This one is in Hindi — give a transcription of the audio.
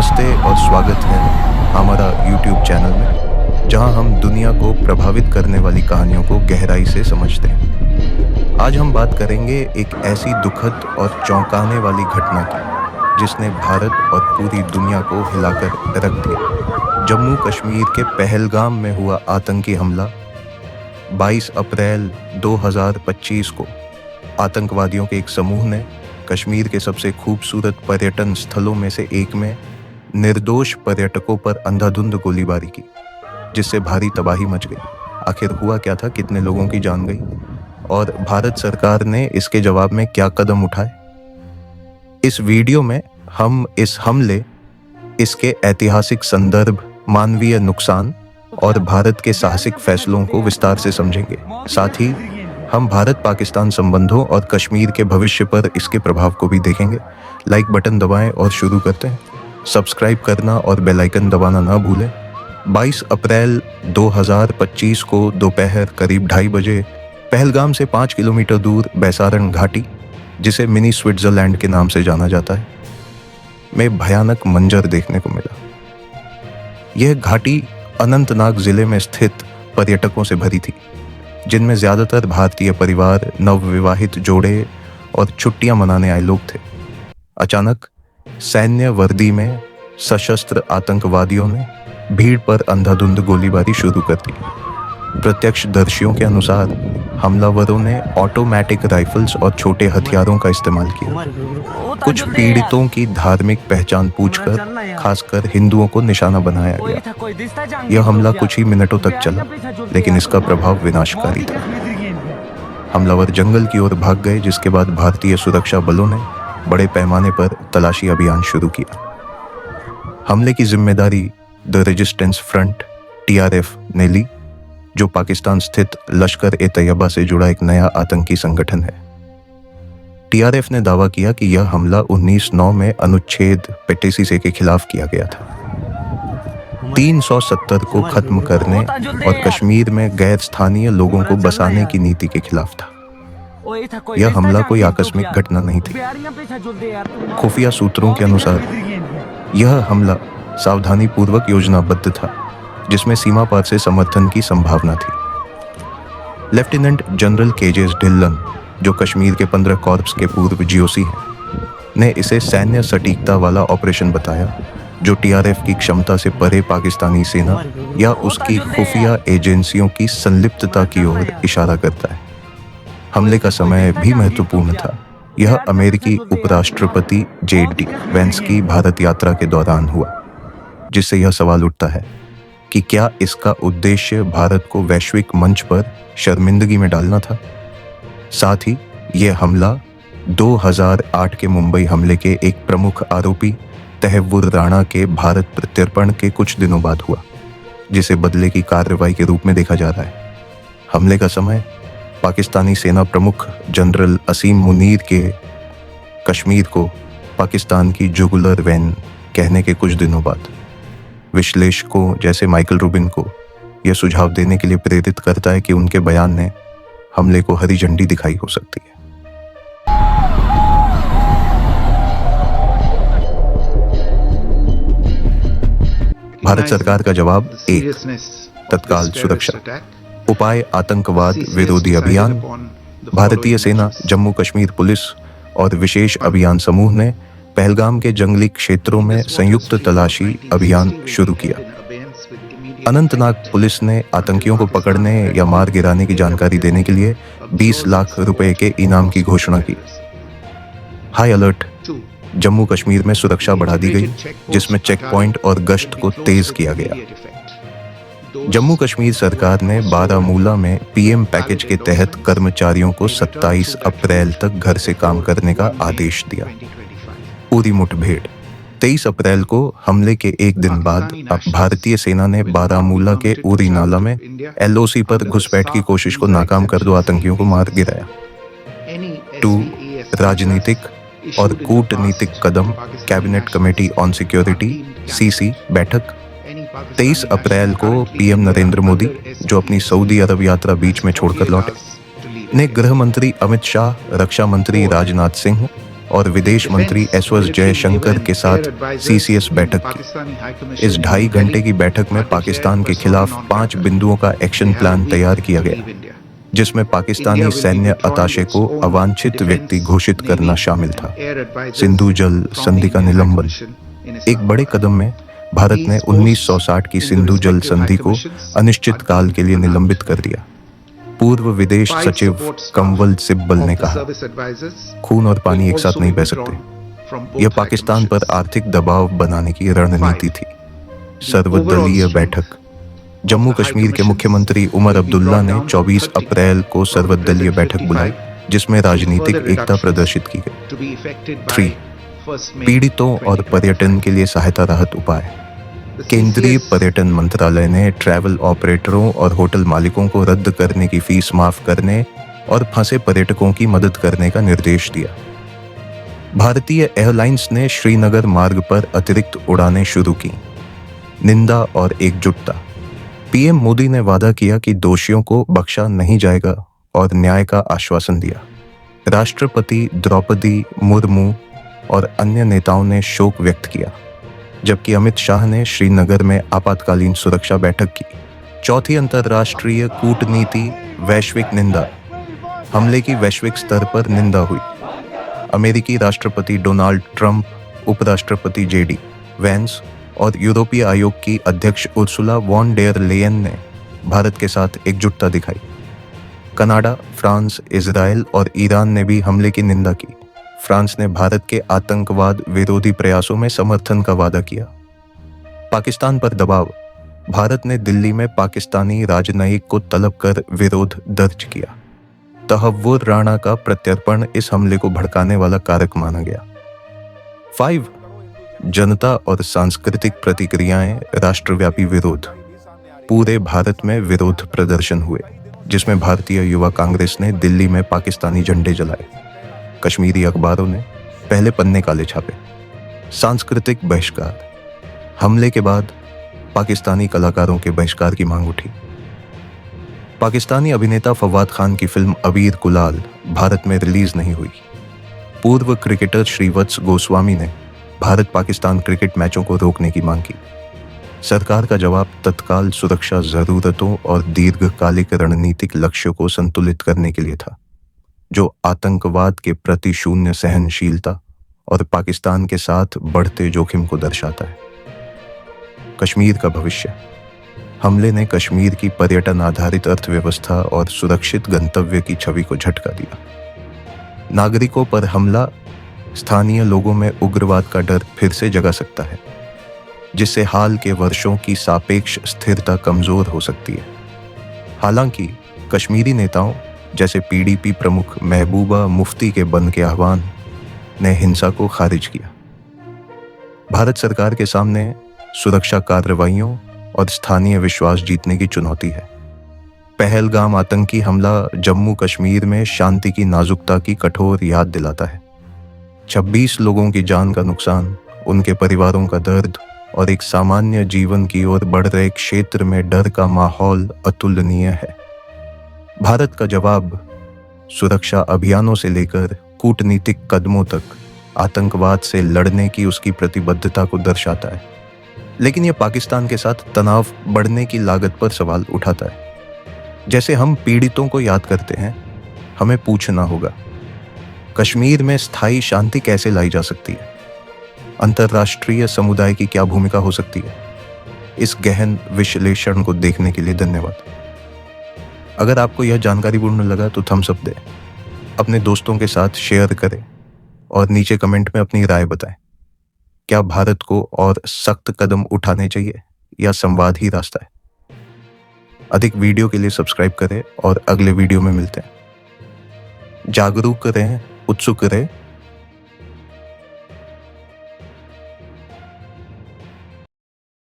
नमस्ते और स्वागत है हमारा YouTube चैनल में, जहां हम दुनिया को प्रभावित करने वाली कहानियों को गहराई से समझते हैं। आज हम बात करेंगे एक ऐसी दुखद और चौंकाने वाली घटना की जिसने भारत और पूरी दुनिया को हिलाकर रख दिया। जम्मू कश्मीर के पहलगाम में हुआ आतंकी हमला 22 अप्रैल 2025 को आतंकवादियों के एक समूह ने कश्मीर के सबसे खूबसूरत पर्यटन स्थलों में से एक में निर्दोष पर्यटकों पर अंधाधुंध गोलीबारी की, जिससे भारी तबाही मच गई। आखिर हुआ क्या था, कितने लोगों की जान गई और भारत सरकार ने इसके जवाब में क्या कदम उठाए? इस वीडियो में हम इस हमले, इसके ऐतिहासिक संदर्भ, मानवीय नुकसान और भारत के साहसिक फैसलों को विस्तार से समझेंगे। साथ ही हम भारत पाकिस्तान संबंधों और कश्मीर के भविष्य पर इसके प्रभाव को भी देखेंगे। लाइक बटन दबाएं और शुरू करते हैं। सब्सक्राइब करना और बेल आइकन दबाना ना भूलें। 22 अप्रैल 2025 को दोपहर करीब 2:30 बजे पहलगाम से 5 किलोमीटर दूर बैसारण घाटी, जिसे मिनी स्विट्जरलैंड के नाम से जाना जाता है, में भयानक मंजर देखने को मिला। यह घाटी अनंतनाग जिले में स्थित पर्यटकों से भरी थी, जिनमें ज्यादातर भारतीय परिवार, नवविवाहित जोड़े और छुट्टियां मनाने आए लोग थे। अचानक सैन्य वर्दी में सशस्त्र आतंकवादियों ने भीड़ पर अंधाधुंध गोलीबारी शुरू कर दी। प्रत्यक्षदर्शियों के अनुसार हमलावरों ने ऑटोमेटिक राइफल्स और छोटे हथियारों का इस्तेमाल किया। कुछ पीड़ितों की धार्मिक पहचान पूछकर खासकर हिंदुओं को निशाना बनाया गया। यह हमला कुछ ही मिनटों तक चला, लेकिन इसका प्रभाव विनाशकारी था। हमलावर जंगल की ओर भाग गए, जिसके बाद भारतीय सुरक्षा बलों ने बड़े पैमाने पर तलाशी अभियान शुरू किया। हमले की जिम्मेदारी द रेजिस्टेंस फ्रंट TRF ने ली, जो पाकिस्तान स्थित लश्कर-ए-तैयबा से जुड़ा एक नया आतंकी संगठन है। TRF ने दावा किया कि यह हमला 1909 में अनुच्छेद 85 के खिलाफ किया गया था। 370 को खत्म करने और कश्मीर में गैर स्थानीय लोगों को बसाने की नीति के खिलाफ था। यह हमला कोई आकस्मिक घटना नहीं थी। खुफिया सूत्रों के अनुसार यह हमला सावधानीपूर्वक योजनाबद्ध था, जिसमें सीमा पार से समर्थन की संभावना थी। लेफ्टिनेंट जनरल KJ ढिल्लन, जो कश्मीर के 15 कॉर्प्स के पूर्व GOC हैं, ने इसे सैन्य सटीकता वाला ऑपरेशन बताया, जो TRF की क्षमता से परे पाकिस्तानी सेना या उसकी खुफिया एजेंसियों की संलिप्तता की ओर इशारा करता है। हमले का समय भी महत्वपूर्ण था। यह अमेरिकी उपराष्ट्रपति JD वेंस की भारत यात्रा के दौरान हुआ, जिससे यह सवाल उठता है कि क्या इसका उद्देश्य भारत को वैश्विक मंच पर शर्मिंदगी में डालना था? साथ ही यह हमला 2008 के मुंबई हमले के एक प्रमुख आरोपी तहव्वुर राणा के भारत प्रत्यर्पण के कुछ दिनों बाद हुआ, जिसे बदले की कार्रवाई के रूप में देखा जा रहा है। हमले का समय पाकिस्तानी सेना प्रमुख जनरल असीम मुनीर के कश्मीर को पाकिस्तान की जुगुलर वैन कहने के कुछ दिनों बाद विश्लेषकों जैसे माइकल रूबिन को यह सुझाव देने के लिए प्रेरित करता है कि उनके बयान ने हमले को हरी झंडी दिखाई हो सकती है। भारत सरकार का जवाब: 1. तत्काल सुरक्षा उपाय, आतंकवाद विरोधी अभियान। भारतीय सेना, जम्मू कश्मीर पुलिस और विशेष अभियान समूह ने पहलगाम के जंगली क्षेत्रों में संयुक्त तलाशी अभियान शुरू किया। अनंतनाग पुलिस ने आतंकियों को पकड़ने या मार गिराने की जानकारी देने के लिए 20 लाख रुपए के इनाम की घोषणा की। High alert. जम्मू कश्मीर में सुरक्षा बढ़ा दी गई, जिसमें चेक पॉइंट और गश्त को तेज किया गया। जम्मू कश्मीर सरकार ने बारामूला में PM पैकेज के तहत कर्मचारियों को 27 अप्रैल तक घर से काम करने का आदेश दिया। पूरी मुठभेड़ 23 अप्रैल को हमले के एक दिन बाद भारतीय सेना ने बारामूला के उरी नाला में LOC पर घुसपैठ की कोशिश को नाकाम कर 2 आतंकियों को मार गिराया। 2. राजनीतिक और कूटनीतिक कदम। Cabinet committee on security CC बैठक 23 अप्रैल को PM नरेंद्र मोदी, जो अपनी सऊदी अरब यात्रा बीच में छोड़कर लौटे, ने गृह मंत्री अमित शाह, रक्षा मंत्री राजनाथ सिंह और विदेश मंत्री एस जयशंकर के साथ सीसीएस बैठक की। इस 2.5 घंटे की बैठक में पाकिस्तान के खिलाफ 5 बिंदुओं का एक्शन प्लान तैयार किया गया, जिसमें पाकिस्तानी सैन्य अताशे को अवांछित व्यक्ति घोषित करना शामिल था। सिंधु जल संधि का निलंबन। एक बड़े कदम में भारत ने 1960 की सिंधु जल संधि को अनिश्चित काल के लिए निलंबित कर दिया। पूर्व विदेश सचिव कंवल सिब्बल ने कहा, खून और पानी एक साथ नहीं बह सकते। यह पाकिस्तान पर आर्थिक दबाव बनाने की रणनीति थी। सर्वदलीय बैठक। जम्मू कश्मीर के मुख्यमंत्री उमर अब्दुल्ला ने 24 अप्रैल को सर्वदलीय बैठक बुलाई, जिसमें राजनीतिक एकता प्रदर्शित की गई। 3. पीड़ितों और पर्यटन के लिए सहायता राहत उपाय। केंद्रीय पर्यटन मंत्रालय ने ट्रैवल ऑपरेटरों और होटल मालिकों को रद्द करने की फीस माफ करने और फंसे पर्यटकों की मदद करने का निर्देश दिया। भारतीय एयरलाइंस ने श्रीनगर मार्ग पर अतिरिक्त उड़ानें शुरू की। निंदा और एकजुटता। पीएम मोदी ने वादा किया कि दोषियों को बख्शा नहीं जाएगा और न्याय का आश्वासन दिया। राष्ट्रपति द्रौपदी मुर्मू और अन्य नेताओं ने शोक व्यक्त किया, जबकि अमित शाह ने श्रीनगर में आपातकालीन सुरक्षा बैठक की। 4थी अंतर्राष्ट्रीय कूटनीति। वैश्विक निंदा। हमले की वैश्विक स्तर पर निंदा हुई। अमेरिकी राष्ट्रपति डोनाल्ड ट्रंप, उपराष्ट्रपति जेडी वैंस और यूरोपीय आयोग की अध्यक्ष उर्सुला वॉन डेर लेयन ने भारत के साथ एकजुटता दिखाई। कनाडा, फ्रांस, इजराइल और ईरान ने भी हमले की निंदा की। फ्रांस ने भारत के आतंकवाद विरोधी प्रयासों में समर्थन का वादा किया। पाकिस्तान पर दबाव। भारत ने दिल्ली में पाकिस्तानी राजनयिक को तलब कर विरोध दर्ज किया। तहव्वुर राणा का प्रत्यर्पण इस हमले को भड़काने वाला कारक माना गया। 5. जनता और सांस्कृतिक प्रतिक्रियाएं। राष्ट्रव्यापी विरोध। पूरे भारत में विरोध प्रदर्शन हुए, जिसमें भारतीय युवा कांग्रेस ने दिल्ली में पाकिस्तानी झंडे जलाए। कश्मीरी अखबारों ने पहले पन्ने काले छापे। सांस्कृतिक बहिष्कार। हमले के बाद पाकिस्तानी कलाकारों के बहिष्कार की मांग उठी। पाकिस्तानी अभिनेता फवाद खान की फिल्म अबीर गुलाल भारत में रिलीज नहीं हुई। पूर्व क्रिकेटर श्रीवत्स गोस्वामी ने भारत पाकिस्तान क्रिकेट मैचों को रोकने की मांग की। सरकार का जवाब तत्काल सुरक्षा जरूरतों और दीर्घकालिक रणनीतिक लक्ष्यों को संतुलित करने के लिए था, जो आतंकवाद के प्रति शून्य सहनशीलता और पाकिस्तान के साथ बढ़ते जोखिम को दर्शाता है। कश्मीर का भविष्य। हमले ने कश्मीर की पर्यटन आधारित अर्थव्यवस्था और सुरक्षित गंतव्य की छवि को झटका दिया। नागरिकों पर हमला स्थानीय लोगों में उग्रवाद का डर फिर से जगा सकता है, जिससे हाल के वर्षों की सापेक्ष स्थिरता कमजोर हो सकती है। हालांकि कश्मीरी नेताओं जैसे पीडीपी प्रमुख महबूबा मुफ्ती के बंद के आह्वान ने हिंसा को खारिज किया। भारत सरकार के सामने सुरक्षा कार्रवाइयों और स्थानीय विश्वास जीतने की चुनौती है। पहलगाम आतंकी हमला जम्मू कश्मीर में शांति की नाजुकता की कठोर याद दिलाता है। 26 लोगों की जान का नुकसान, उनके परिवारों का दर्द और एक सामान्य जीवन की ओर बढ़ रहे क्षेत्र में डर का माहौल अतुलनीय है। भारत का जवाब सुरक्षा अभियानों से लेकर कूटनीतिक कदमों तक आतंकवाद से लड़ने की उसकी प्रतिबद्धता को दर्शाता है। लेकिन यह पाकिस्तान के साथ तनाव बढ़ने की लागत पर सवाल उठाता है। जैसे हम पीड़ितों को याद करते हैं, हमें पूछना होगा, कश्मीर में स्थायी शांति कैसे लाई जा सकती है? अंतर्राष्ट्रीय समुदाय की क्या भूमिका हो सकती है? इस गहन विश्लेषण को देखने के लिए धन्यवाद। अगर आपको यह जानकारीपूर्ण लगा तो थम्स अप दें, अपने दोस्तों के साथ शेयर करें और नीचे कमेंट में अपनी राय बताएं। क्या भारत को और सख्त कदम उठाने चाहिए या संवाद ही रास्ता है? अधिक वीडियो के लिए सब्सक्राइब करें और अगले वीडियो में मिलते हैं। जागरूक रहें, उत्सुक रहें